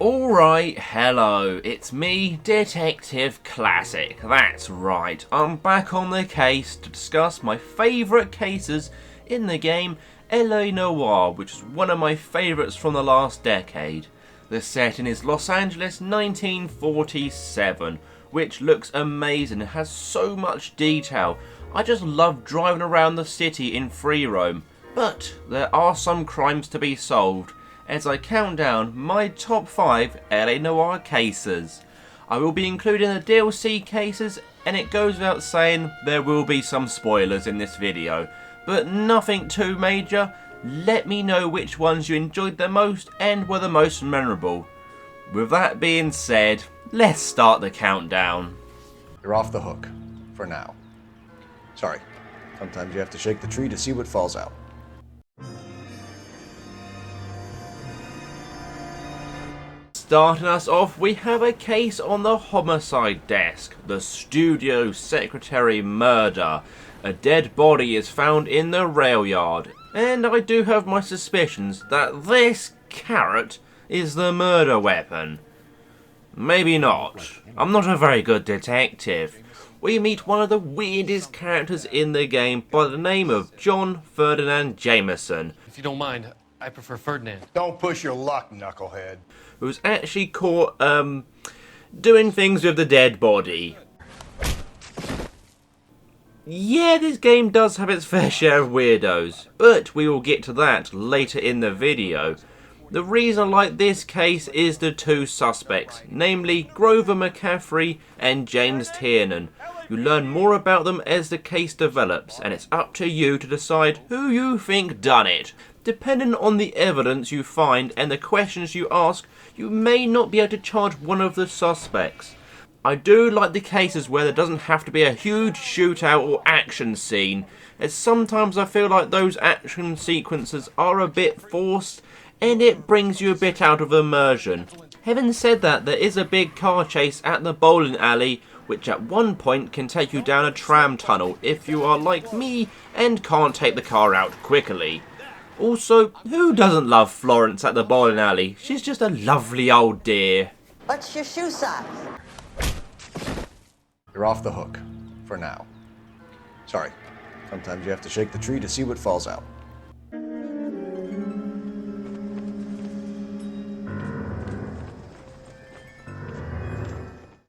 Alright, hello, it's me, Detective Classic. That's right, I'm back on the case to discuss my favourite cases in the game Noire, which is one of my favourites from the last decade. The setting is Los Angeles 1947, which looks amazing and has so much detail. I just love driving around the city in free roam, but there are some crimes to be solved as I count down my top 5 LA Noire cases. I will be including the DLC cases, and it goes without saying there will be some spoilers in this video, but nothing too major. Let me know which ones you enjoyed the most and were the most memorable. With that being said, let's start the countdown. You're off the hook. For now. Sorry. Sometimes you have to shake the tree to see what falls out. Starting us off, we have a case on the homicide desk. The studio secretary murder. A dead body is found in the rail yard. And I do have my suspicions that this carrot is the murder weapon. Maybe not. I'm not a very good detective. We meet one of the weirdest characters in the game by the name of John Ferdinand Jameson. If you don't mind, I prefer Ferdinand. Don't push your luck, knucklehead. Who's actually caught, doing things with the dead body. Yeah, this game does have its fair share of weirdos, but we will get to that later in the video. The reason I like this case is the two suspects, namely Grover McCaffrey and James Tiernan. You learn more about them as the case develops, and it's up to you to decide who you think done it. Depending on the evidence you find and the questions you ask, you may not be able to charge one of the suspects. I do like the cases where there doesn't have to be a huge shootout or action scene, as sometimes I feel like those action sequences are a bit forced and it brings you a bit out of immersion. Having said that, there is a big car chase at the bowling alley, which at one point can take you down a tram tunnel if you are like me and can't take the car out quickly. Also, who doesn't love Florence at the bowling alley? She's just a lovely old dear. What's your shoe size? You're off the hook. For now. Sorry. Sometimes you have to shake the tree to see what falls out.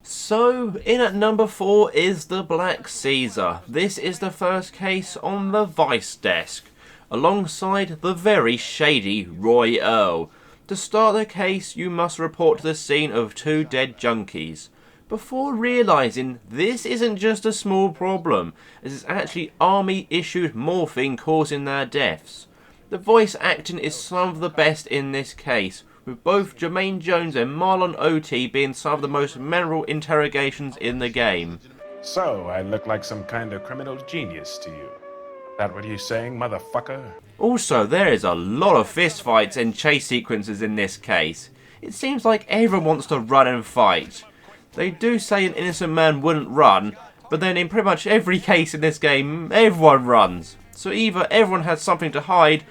So, in at number 4 is the Black Caesar. This is the first case on the Vice desk, alongside the very shady Roy Earl. To start the case, you must report to the scene of two dead junkies, before realising this isn't just a small problem, as it's actually army-issued morphine causing their deaths. The voice acting is some of the best in this case, with both Jermaine Jones and Marlon O.T. being some of the most memorable interrogations in the game. So, I look like some kind of criminal genius to you. That what you saying, motherfucker? Also, there is a lot of fistfights and chase sequences in this case. It seems like everyone wants to run and fight. They do say an innocent man wouldn't run, but then in pretty much every case in this game, everyone runs. So either everyone has something to hide,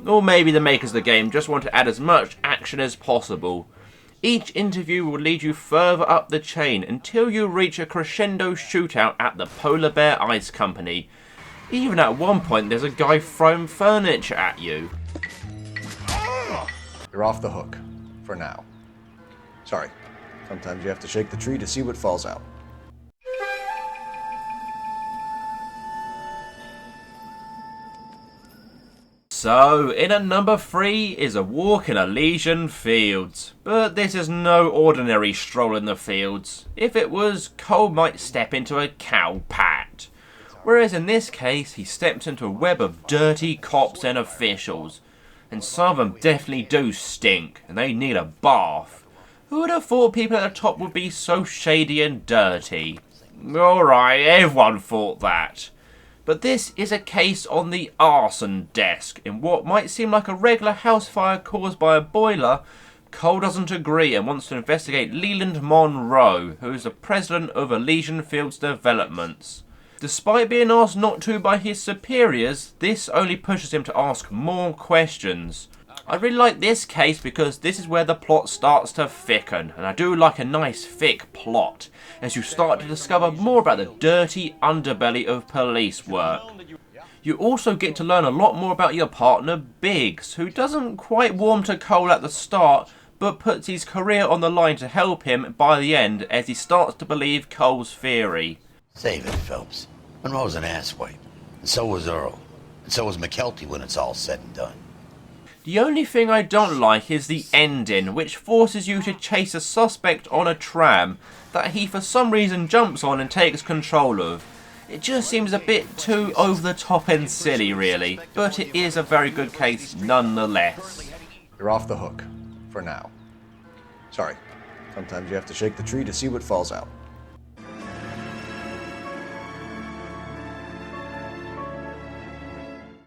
or maybe the makers of the game just want to add as much action as possible. Each interview will lead you further up the chain until you reach a crescendo shootout at the Polar Bear Ice Company. Even at one point there's a guy throwing furniture at you. You're off the hook. For now. Sorry. Sometimes you have to shake the tree to see what falls out. So, in at number 3 is a walk in Elysian Fields. But this is no ordinary stroll in the fields. If it was, Cole might step into a cow pat. Whereas in this case, he steps into a web of dirty cops and officials. And some of them definitely do stink, and they need a bath. Who would have thought people at the top would be so shady and dirty? Alright, everyone thought that. But this is a case on the arson desk. In what might seem like a regular house fire caused by a boiler, Cole doesn't agree and wants to investigate Leland Monroe, who is the president of Elysian Fields Developments. Despite being asked not to by his superiors, this only pushes him to ask more questions. I really like this case because this is where the plot starts to thicken, and I do like a nice thick plot, as you start to discover more about the dirty underbelly of police work. You also get to learn a lot more about your partner Biggs, who doesn't quite warm to Cole at the start, but puts his career on the line to help him by the end as he starts to believe Cole's theory. Save it, Phelps. Monroe's an asswipe, and so was Earl, and so was McKelty when it's all said and done. The only thing I don't like is the ending, which forces you to chase a suspect on a tram that he for some reason jumps on and takes control of. It just seems a bit too over the top and silly really, but it is a very good case nonetheless. You're off the hook. For now. Sorry. Sometimes you have to shake the tree to see what falls out.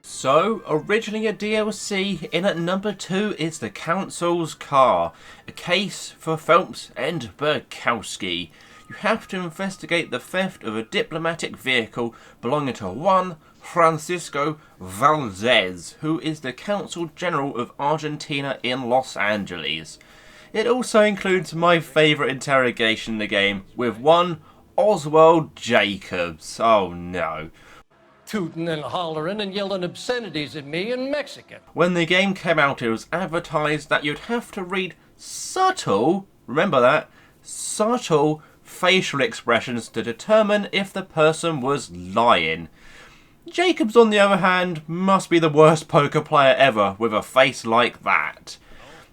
So, originally a DLC, in at number 2 is the Council's Car, a case for Phelps and Burkowski. You have to investigate the theft of a diplomatic vehicle belonging to one Francisco Valdez, who is the Consul General of Argentina in Los Angeles. It also includes my favourite interrogation in the game, with one Oswald Jacobs. Oh no. Tooting and hollering and yelling obscenities at me in Mexican. When the game came out, it was advertised that you'd have to read subtle, remember that, subtle facial expressions to determine if the person was lying. Jacobs, on the other hand, must be the worst poker player ever with a face like that.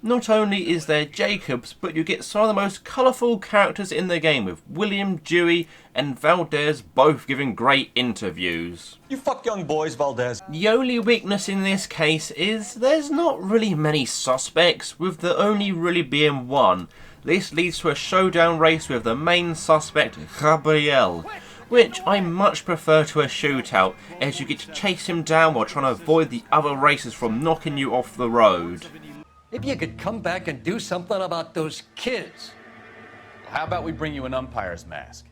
Not only is there Jacobs, but you get some of the most colourful characters in the game, with William, Dewey and Valdez both giving great interviews. You fuck young boys, Valdez. The only weakness in this case is there's not really many suspects, with there only really being one. This leads to a showdown race with the main suspect, Gabriel, which I much prefer to a shootout, as you get to chase him down while trying to avoid the other racers from knocking you off the road. Maybe you could come back and do something about those kids. How about we bring you an umpire's mask?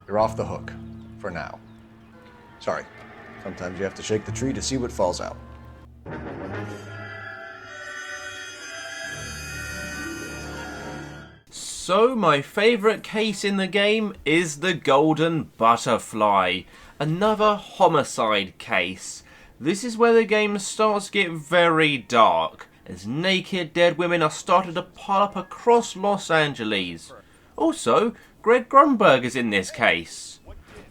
You're off the hook. For now. Sorry. Sometimes you have to shake the tree to see what falls out. So my favourite case in the game is the Golden Butterfly, another homicide case. This is where the game starts to get very dark, as naked dead women are starting to pile up across Los Angeles. Also, Greg Grunberg is in this case.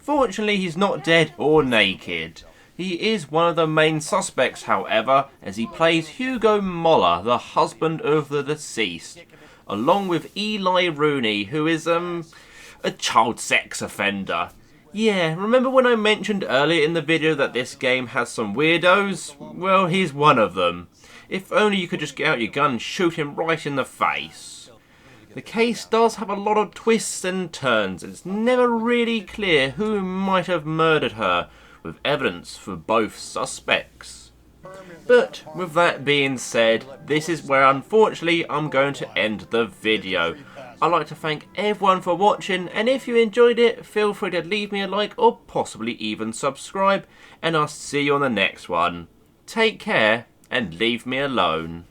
Fortunately, he's not dead or naked. He is one of the main suspects, however, as he plays Hugo Moller, the husband of the deceased, along with Eli Rooney, who is, a child sex offender. Yeah, remember when I mentioned earlier in the video that this game has some weirdos? Well, he's one of them. If only you could just get out your gun and shoot him right in the face. The case does have a lot of twists and turns, and it's never really clear who might have murdered her, with evidence for both suspects. But with that being said, this is where unfortunately I'm going to end the video. I'd like to thank everyone for watching, and if you enjoyed it, feel free to leave me a like or possibly even subscribe, and I'll see you on the next one. Take care and leave me alone.